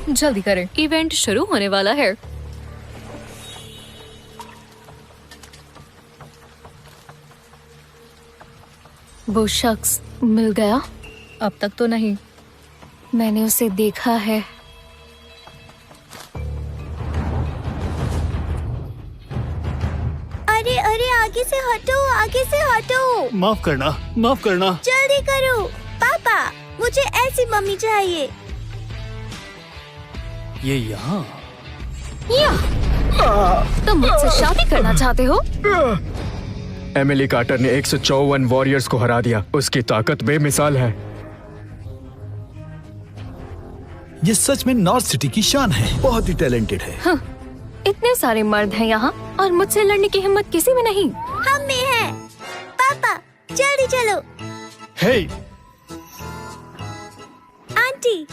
जल्दी करें, इवेंट शुरू होने वाला है। वो शख्स मिल गया? अब तक तो नहीं। मैंने उसे देखा है। अरे अरे, आगे से हटो, आगे से हटो। माफ करना, माफ करना। जल्दी करो पापा, मुझे ऐसी मम्मी चाहिए। ये यहाँ तुम मुझसे शादी करना चाहते हो? एमिली कार्टर ने 154 वॉरियर्स को हरा दिया। उसकी ताकत बेमिसाल है। ये सच में नॉर्थ सिटी की शान है। बहुत ही टैलेंटेड है। हाँ, इतने सारे मर्द हैं यहाँ और मुझसे लड़ने की हिम्मत किसी में नहीं। हम में है। पापा जल्दी चलो। हे, आंटी,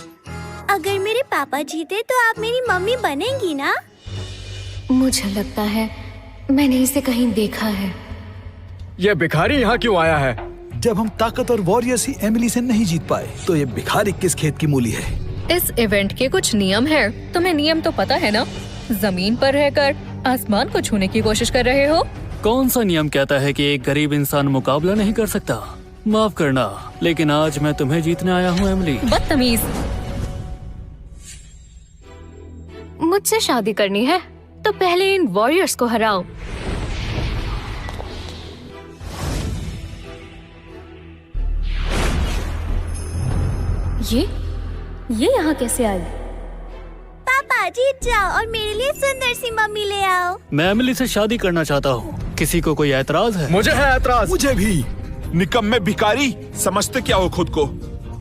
अगर मेरे पापा जीते तो आप मेरी मम्मी बनेंगी ना? मुझे लगता है मैंने इसे कहीं देखा है। ये भिखारी यहाँ क्यों आया है? जब हम ताकतवर वॉरियर्स ही एमिली से नहीं जीत पाए तो ये भिखारी किस खेत की मूली है? इस इवेंट के कुछ नियम हैं। तुम्हें नियम तो पता है ना? जमीन पर रहकर आसमान को छूने की कोशिश कर रहे हो। कौन सा नियम कहता है कि एक गरीब इंसान मुकाबला नहीं कर सकता? माफ करना, लेकिन आज मैं तुम्हें जीतने आया हूँ एमिली। बदतमीज। मुझसे शादी करनी है तो पहले इन वॉरियर्स को हराओ। ये यहाँ कैसे आई? पापा जीत जाओ और मेरे लिए सुंदर सी मम्मी ले आओ। मैं एमिली से शादी करना चाहता हूँ। किसी को कोई एतराज है? मुझे है एतराज। मुझे भी। निकम्मे भिखारी, समझते क्या हो खुद को?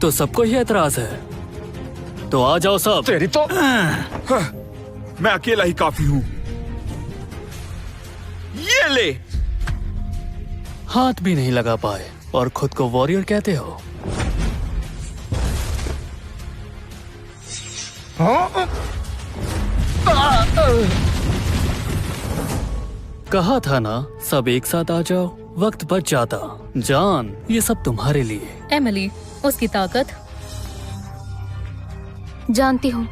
तो सबको ही एतराज है। तो आ जाओ सब। तेरी तो मैं अकेला ही काफी हूँ। ये ले। हाथ भी नहीं लगा पाए और खुद को वॉरियर कहते हो? कहा था ना, सब एक साथ आ जाओ, वक्त बच जाता। जान, ये सब तुम्हारे लिए। एमिली, उसकी ताकत जानती हूँ।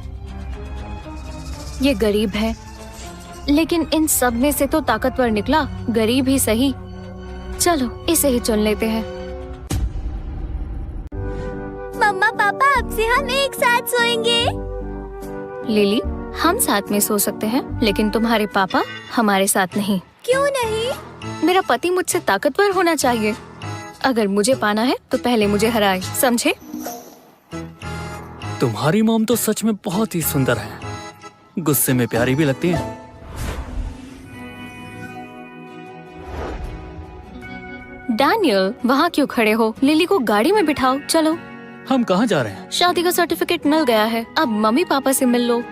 ये गरीब है, लेकिन इन सब में से तो ताकतवर निकला। गरीब ही सही। चलो इसे ही चुन लेते हैं। मम्मा पापा, अब से हम एक साथ सोएंगे। लिली, हम साथ में सो सकते हैं, लेकिन तुम्हारे पापा हमारे साथ नहीं। क्यों नहीं? मेरा पति मुझसे ताकतवर होना चाहिए। अगर मुझे पाना है तो पहले मुझे हराए, समझे? तुम्हारी मॉम तो सच में बहुत ही सुंदर है। गुस्से में प्यारी भी लगती है। डैनियल, वहाँ क्यों खड़े हो? लिली को गाड़ी में बिठाओ। चलो। हम कहाँ जा रहे हैं? शादी का सर्टिफिकेट मिल गया है, अब मम्मी पापा से मिल लो।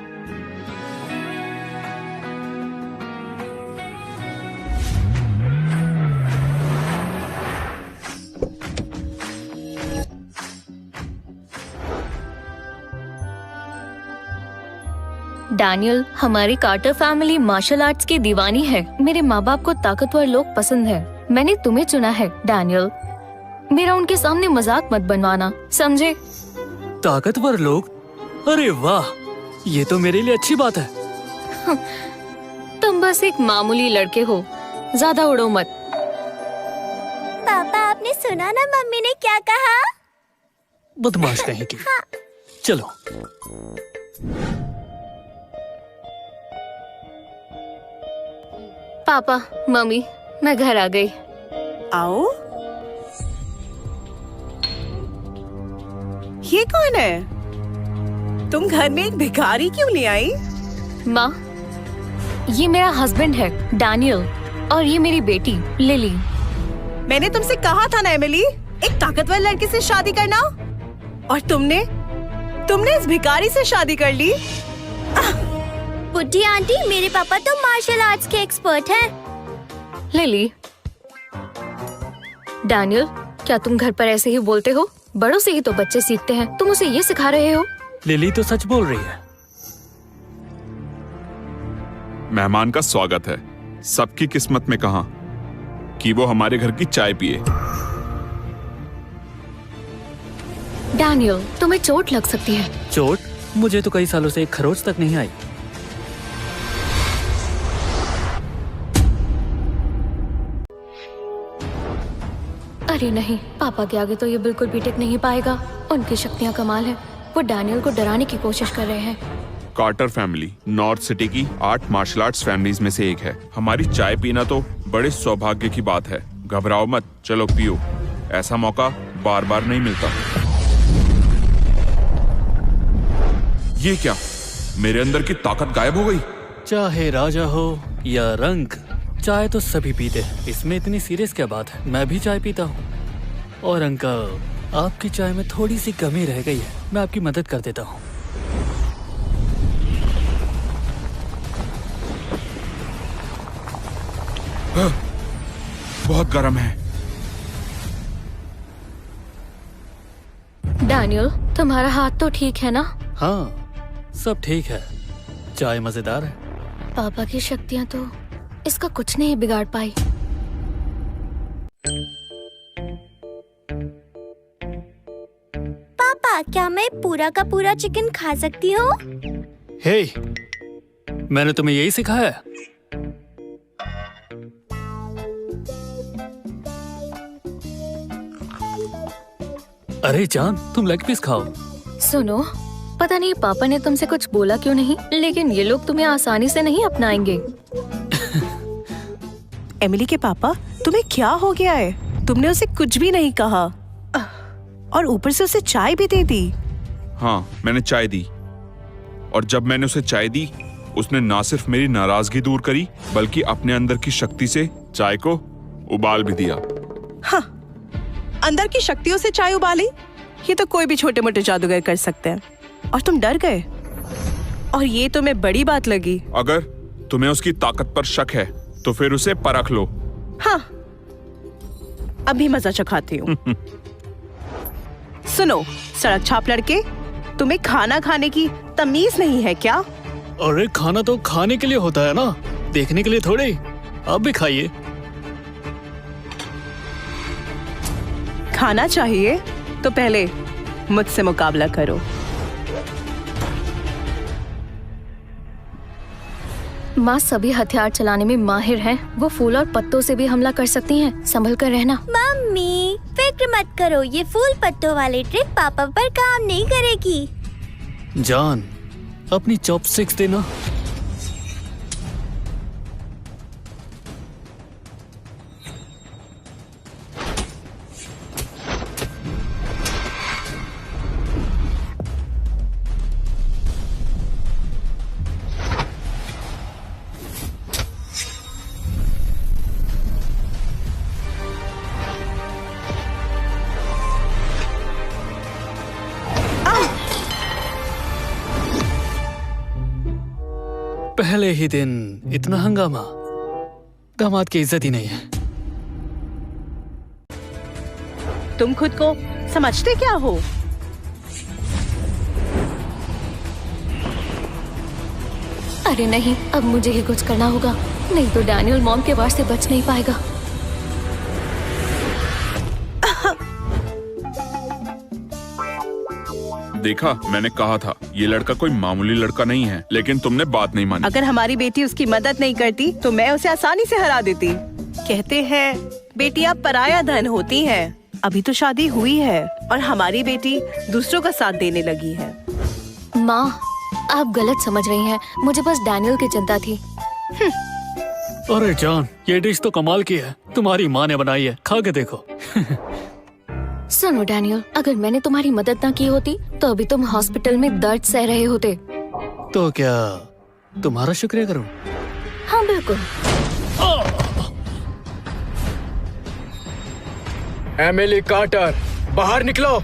डैनियल, हमारी कार्टर फैमिली मार्शल आर्ट्स की दीवानी है। मेरे माँ बाप को ताकतवर लोग पसंद है। मैंने तुम्हें चुना है डैनियल। मेरा उनके सामने मजाक मत बनवाना, समझे? ताकतवर लोग? अरे वाह, ये तो मेरे लिए अच्छी बात है। तुम बस एक मामूली लड़के हो, ज्यादा उड़ो मत। पापा, आपने सुना ना मम्मी ने क्या कहा? बदमाश कहीं की। चलो। पापा, मम्मी, मैं घर आ गई। आओ। ये कौन है? तुम घर में एक भिखारी क्यों ले आई? माँ, ये मेरा हस्बैंड है डैनियल, और ये मेरी बेटी लिली। मैंने तुमसे कहा था ना एमिली, एक ताकतवर लड़के से शादी करना, और तुमने इस भिखारी से शादी कर ली। बुड्ढी आंटी, मेरे पापा तो मार्शल आर्ट्स के एक्सपर्ट हैं। लिली, डैनियल, क्या तुम घर पर ऐसे ही बोलते हो? बड़ों से ही तो बच्चे सीखते हैं। तुम उसे ये सिखा रहे हो? लिली तो सच बोल रही है। मेहमान का स्वागत है। सबकी किस्मत में कहा कि वो हमारे घर की चाय पिए। डैनियल, तुम्हें चोट लग सकती है। चोट? मुझे तो कई सालों से एक खरोच तक नहीं आई। अरे नहीं, पापा के आगे तो ये बिल्कुल भी टिक नहीं पाएगा। उनकी शक्तियाँ कमाल है। वो डैनियल को डराने की कोशिश कर रहे हैं। कार्टर फैमिली नॉर्थ सिटी की 8 मार्शल आर्ट्स फैमिलीज में से एक है। हमारी चाय पीना तो बड़े सौभाग्य की बात है। घबराओ मत, चलो पियो। ऐसा मौका बार बार नहीं मिलता। ये क्या, मेरे अंदर की ताकत गायब हो गई? चाहे राजा हो या रंक, चाय तो सभी पीते हैं। इसमें इतनी सीरियस क्या बात है? मैं भी चाय पीता हूँ। और अंकल, आपकी चाय में थोड़ी सी कमी रह गई है, मैं आपकी मदद कर देता हूँ। बहुत गर्म है। डैनियल, तुम्हारा हाथ तो ठीक है ना? हाँ, सब ठीक है। चाय मजेदार है। पापा की शक्तियाँ तो इसका कुछ नहीं बिगाड़ पाई। पापा, क्या मैं पूरा का पूरा चिकन खा सकती हूँ? हे, मैंने तुम्हें यही सिखाया है। अरे जान, तुम लेग पीस खाओ। सुनो, पता नहीं पापा ने तुमसे कुछ बोला क्यों नहीं, लेकिन ये लोग तुम्हें आसानी से नहीं अपनाएंगे। एमिली के पापा, तुम्हें क्या हो गया है? तुमने उसे कुछ भी नहीं कहा और ऊपर से उसे चाय भी दे दी। हाँ, मैंने चाय दी, और जब मैंने उसे चाय दी, उसने ना सिर्फ मेरी नाराजगी दूर करी, बल्कि अपने अंदर की शक्ति से चाय को उबाल भी दिया। हाँ, अंदर की शक्तियों से चाय उबाली? ये तो कोई भी छोटे मोटे जादूगर कर सकते हैं। और तुम डर गए, और ये तुम्हें बड़ी बात लगी। अगर तुम्हें उसकी ताकत पर शक है तो फिर उसे परख लो। हाँ, अभी मजा चखाती हूँ। सुनो सड़क छाप लड़के, तुम्हें खाना खाने की तमीज नहीं है क्या? अरे खाना तो खाने के लिए होता है ना, देखने के लिए थोड़े। आप भी खाइए। खाना चाहिए तो पहले मुझसे मुकाबला करो। माँ सभी हथियार चलाने में माहिर हैं। वो फूल और पत्तों से भी हमला कर सकती हैं। संभल कर रहना। मम्मी, फिक्र मत करो, ये फूल पत्तों वाली ट्रिक पापा पर काम नहीं करेगी। जान, अपनी चॉपस्टिक्स देना। पहले ही दिन इतना हंगामा, दामाद की इज्जत ही नहीं है। तुम खुद को समझते क्या हो? अरे नहीं, अब मुझे ही कुछ करना होगा, नहीं तो डैनियल मॉम के वार से बच नहीं पाएगा। देखा, मैंने कहा था ये लड़का कोई मामूली लड़का नहीं है, लेकिन तुमने बात नहीं मानी। अगर हमारी बेटी उसकी मदद नहीं करती तो मैं उसे आसानी से हरा देती। कहते हैं बेटियां पराया धन होती हैं। अभी तो शादी हुई है और हमारी बेटी दूसरों का साथ देने लगी है। माँ, आप गलत समझ रही हैं। मुझे बस डैनियल की चिंता थी। अरे जान, ये डिश तो कमाल की है। तुम्हारी माँ ने बनाई है, खा के देखो। सुनो डैनियल, अगर मैंने तुम्हारी मदद ना की होती तो अभी तुम हॉस्पिटल में दर्द सह रहे होते। तो क्या तुम्हारा शुक्रिया करूं? हाँ बिल्कुल। एमिली कार्टर, बाहर निकलो।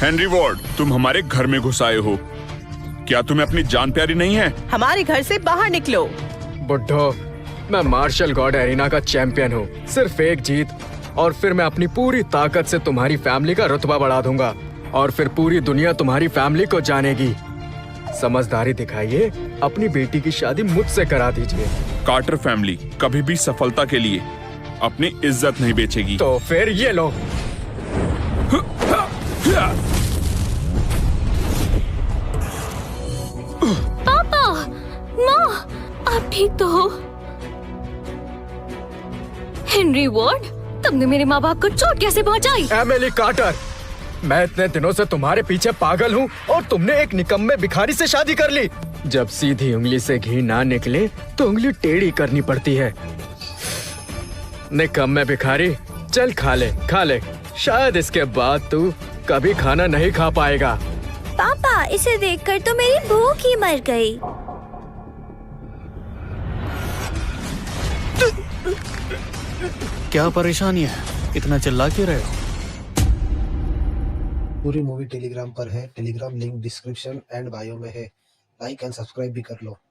हेनरी वॉर्ड, तुम हमारे घर में घुस आए हो। क्या तुम्हें अपनी जान प्यारी नहीं है? हमारे घर से बाहर निकलो। बुड्ढो, मैं मार्शल गॉड एरिना का चैंपियन हूँ। सिर्फ एक जीत और फिर मैं अपनी पूरी ताकत से तुम्हारी फैमिली का रुतबा बढ़ा दूंगा, और फिर पूरी दुनिया तुम्हारी फैमिली को जानेगी। समझदारी दिखाइए, अपनी बेटी की शादी मुझसे करा दीजिए। कार्टर फैमिली कभी भी सफलता के लिए अपनी इज्जत नहीं बेचेगी। तो फिर ये लो। पापा, माँ, आप ठीक तो हो? हेनरी वॉर्ड, तुमने मेरे माँ बाप को चोट कैसे पहुँचाई? एमिली कार्टर, मैं इतने दिनों से तुम्हारे पीछे पागल हूँ और तुमने एक निकम्मे भिखारी से शादी कर ली। जब सीधी उंगली से घी ना निकले तो उंगली टेढ़ी करनी पड़ती है। निकम्मे भिखारी, चल खा ले। शायद इसके बाद तू कभी खाना नहीं खा पाएगा। पापा, इसे देखकर तो मेरी भूख ही मर गई। क्या परेशानी है? इतना चिल्ला क्यों रहे हो? पूरी मूवी टेलीग्राम पर है। Telegram link description and bio में है। लाइक एंड सब्सक्राइब भी कर लो।